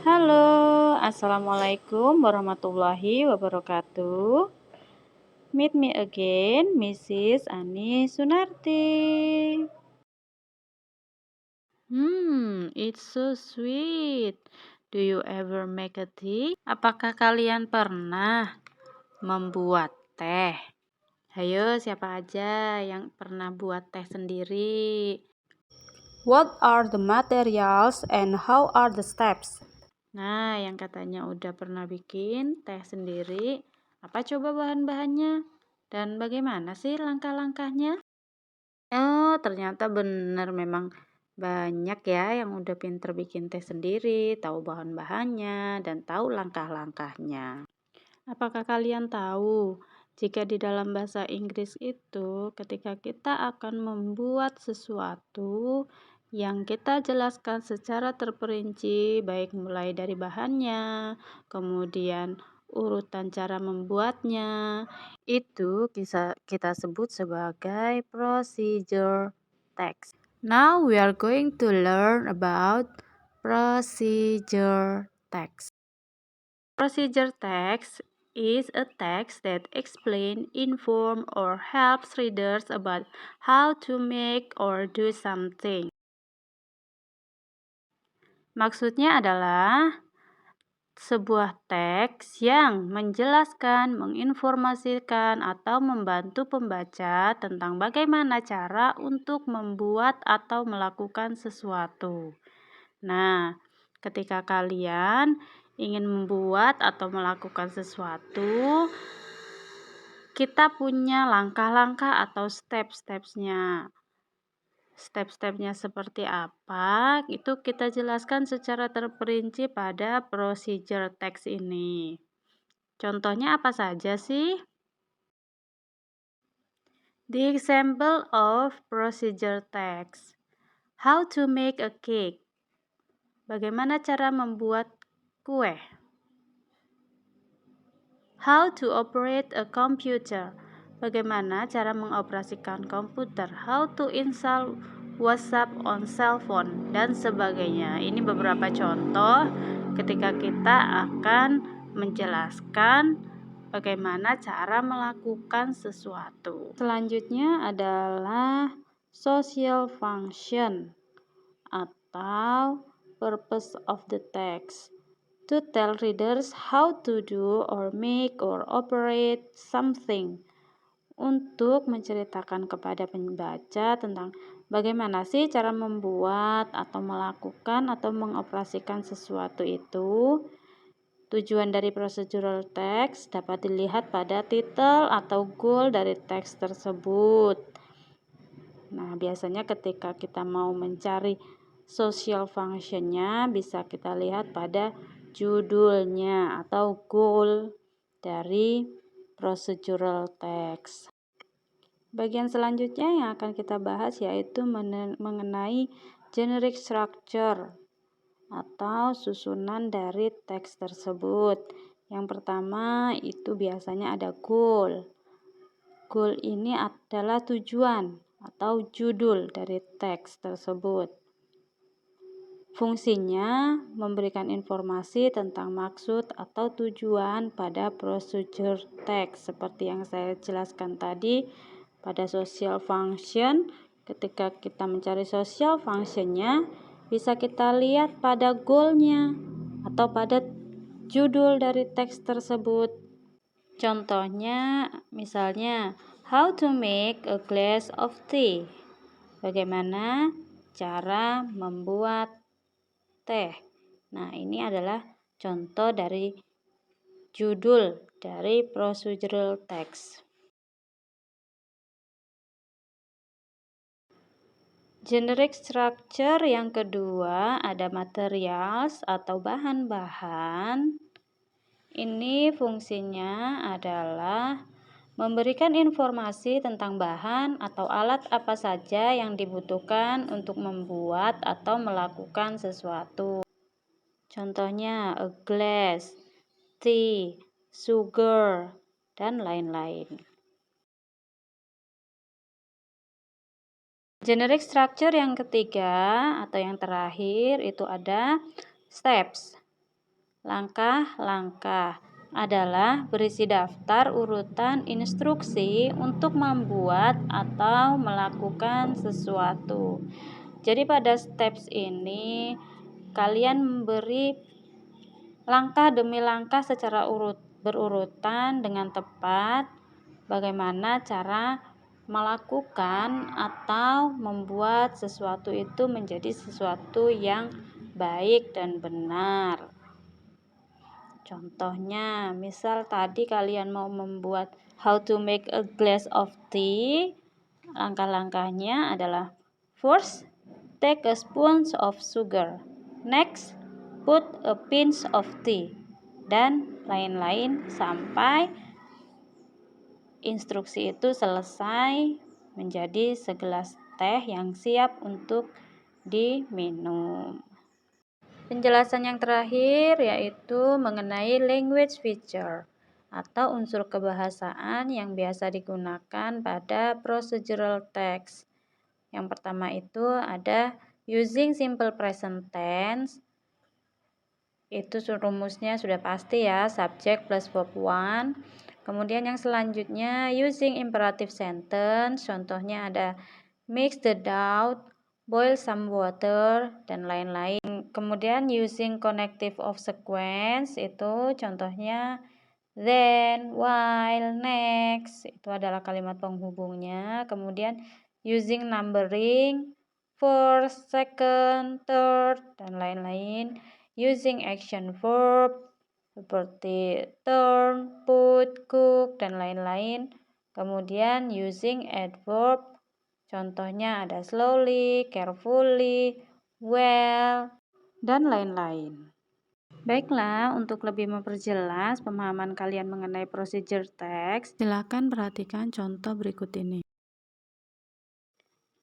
Halo, assalamualaikum warahmatullahi wabarakatuh. Meet me again, Mrs. Ani Sunarti. It's so sweet. Do you ever make a tea? Apakah kalian pernah membuat teh? Hayo, siapa aja yang pernah buat teh sendiri? What are the materials and how are the steps? Nah, yang katanya udah pernah bikin teh sendiri, apa coba bahan-bahannya? Dan bagaimana sih langkah-langkahnya? Oh, ternyata benar memang banyak ya yang udah pinter bikin teh sendiri, tahu bahan-bahannya, dan tahu langkah-langkahnya. Apakah kalian tahu jika di dalam bahasa Inggris itu ketika kita akan membuat sesuatu yang kita jelaskan secara terperinci, baik mulai dari bahannya, kemudian urutan cara membuatnya, itu kita sebut sebagai procedure text. Now we are going to learn about procedure text. Procedure text is a text that explains, informs, or helps readers about how to make or do something. Maksudnya adalah sebuah teks yang menjelaskan, menginformasikan, atau membantu pembaca tentang bagaimana cara untuk membuat atau melakukan sesuatu. Nah, ketika kalian ingin membuat atau melakukan sesuatu, kita punya langkah-langkah atau step-stepsnya. Step-stepnya seperti apa, itu kita jelaskan secara terperinci pada procedure text ini. Contohnya apa saja sih? The example of procedure text. How to make a cake. Bagaimana cara membuat kue? How to operate a computer. Bagaimana cara mengoperasikan komputer? How to install WhatsApp on cell phone dan sebagainya. Ini beberapa contoh ketika kita akan menjelaskan bagaimana cara melakukan sesuatu. Selanjutnya adalah social function atau purpose of the text. To tell readers how to do or make or operate something. Untuk menceritakan kepada pembaca tentang bagaimana sih cara membuat atau melakukan atau mengoperasikan sesuatu itu. Tujuan dari procedural text dapat dilihat pada titel atau goal dari teks tersebut. Nah, biasanya ketika kita mau mencari social functionnya bisa kita lihat pada judulnya atau goal dari procedural text. Bagian selanjutnya yang akan kita bahas yaitu mengenai generic structure atau susunan dari teks tersebut. Yang pertama itu biasanya ada goal. Goal ini adalah tujuan atau judul dari teks tersebut. Fungsinya memberikan informasi tentang maksud atau tujuan pada procedure text seperti yang saya jelaskan tadi pada social function. Ketika kita mencari social functionnya bisa kita lihat pada goalnya atau pada judul dari teks tersebut. Contohnya misalnya how to make a glass of tea. Bagaimana cara membuat teh. Nah, ini adalah contoh dari judul dari procedural text. Generic structure yang kedua ada materials atau bahan-bahan. Ini fungsinya adalah memberikan informasi tentang bahan atau alat apa saja yang dibutuhkan untuk membuat atau melakukan sesuatu. Contohnya a glass, tea, sugar, dan lain-lain. Generic structure yang ketiga atau yang terakhir itu ada steps. Langkah-langkah adalah berisi daftar urutan instruksi untuk membuat atau melakukan sesuatu. Jadi pada steps ini kalian memberi langkah demi langkah secara berurutan dengan tepat bagaimana cara melakukan atau membuat sesuatu itu menjadi sesuatu yang baik dan benar. Contohnya, misal tadi kalian mau membuat how to make a glass of tea, langkah-langkahnya adalah first, take a spoon of sugar. Next, put a pinch of tea. Dan lain-lain sampai instruksi itu selesai menjadi segelas teh yang siap untuk diminum. Penjelasan yang terakhir yaitu mengenai language feature atau unsur kebahasaan yang biasa digunakan pada procedural text. Yang pertama itu ada using simple present tense. Itu rumusnya sudah pasti ya, subject plus verb 1. Kemudian yang selanjutnya using imperative sentence, contohnya ada mix the dough, boil some water, dan lain-lain. Kemudian using connective of sequence, itu contohnya then, while, next, itu adalah kalimat penghubungnya. Kemudian using numbering, first, second, third, dan lain-lain. Using action verb seperti turn, put, cook, dan lain-lain. Kemudian using adverb, contohnya ada slowly, carefully, well, dan lain-lain. Baiklah, untuk lebih memperjelas pemahaman kalian mengenai procedure text, silakan perhatikan contoh berikut ini.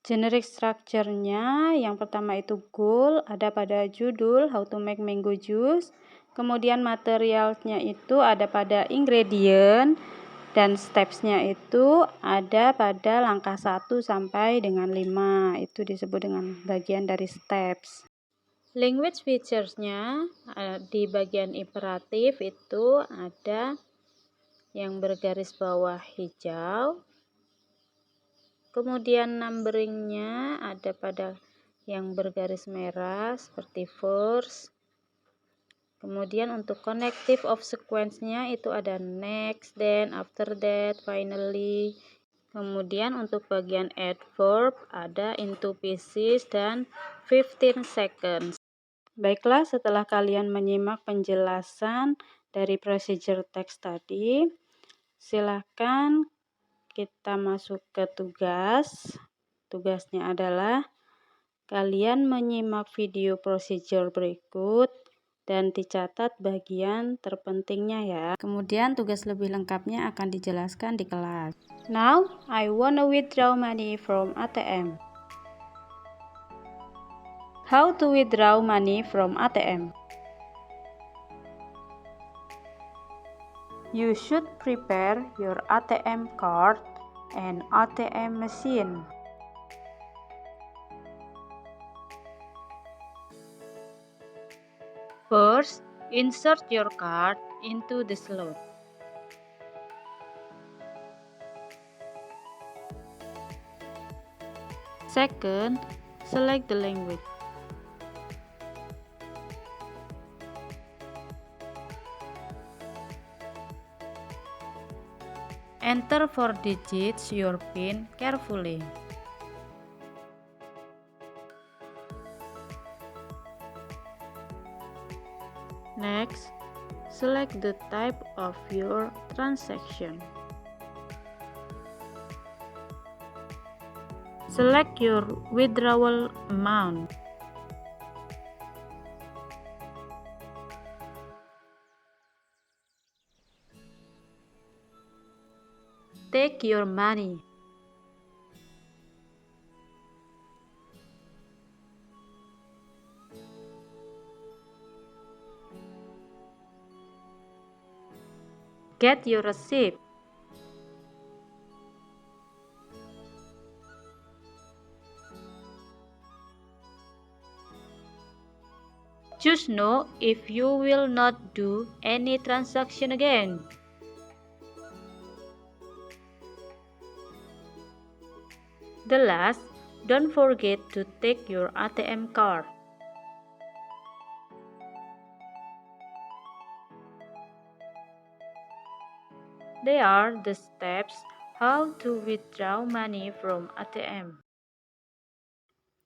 Generic structure-nya yang pertama itu goal, ada pada judul how to make mango juice. Kemudian materialnya itu ada pada ingredient dan steps-nya itu ada pada langkah 1 sampai dengan 5. Itu disebut dengan bagian dari steps. Language features-nya di bagian imperatif itu ada yang bergaris bawah hijau. Kemudian numbering-nya ada pada yang bergaris merah seperti first. Kemudian untuk connective of sequence-nya itu ada next, then, after that, finally. Kemudian untuk bagian adverb ada in 2 pieces dan 15 seconds. Baiklah, setelah kalian menyimak penjelasan dari procedure text tadi, silakan kita masuk ke tugas. Tugasnya adalah kalian menyimak video procedure berikut dan dicatat bagian terpentingnya ya. Kemudian tugas lebih lengkapnya akan dijelaskan di kelas. Now, I wanna withdraw money from ATM. How to withdraw money from ATM? You should prepare your ATM card and ATM machine. First, insert your card into the slot. Second, select the language. Enter 4 digits your PIN carefully. Next, select the type of your transaction. Select your withdrawal amount. Take your money. Get your receipt. Choose Choose no if you will not do any transaction again. The last, don't forget to take your ATM card. They are the steps how to withdraw money from ATM.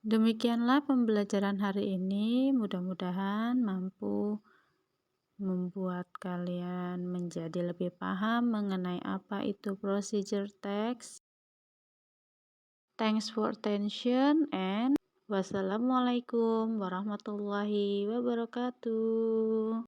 Demikianlah pembelajaran hari ini, mudah-mudahan mampu membuat kalian menjadi lebih paham mengenai apa itu procedure text. Thanks for attention and wassalamualaikum warahmatullahi wabarakatuh.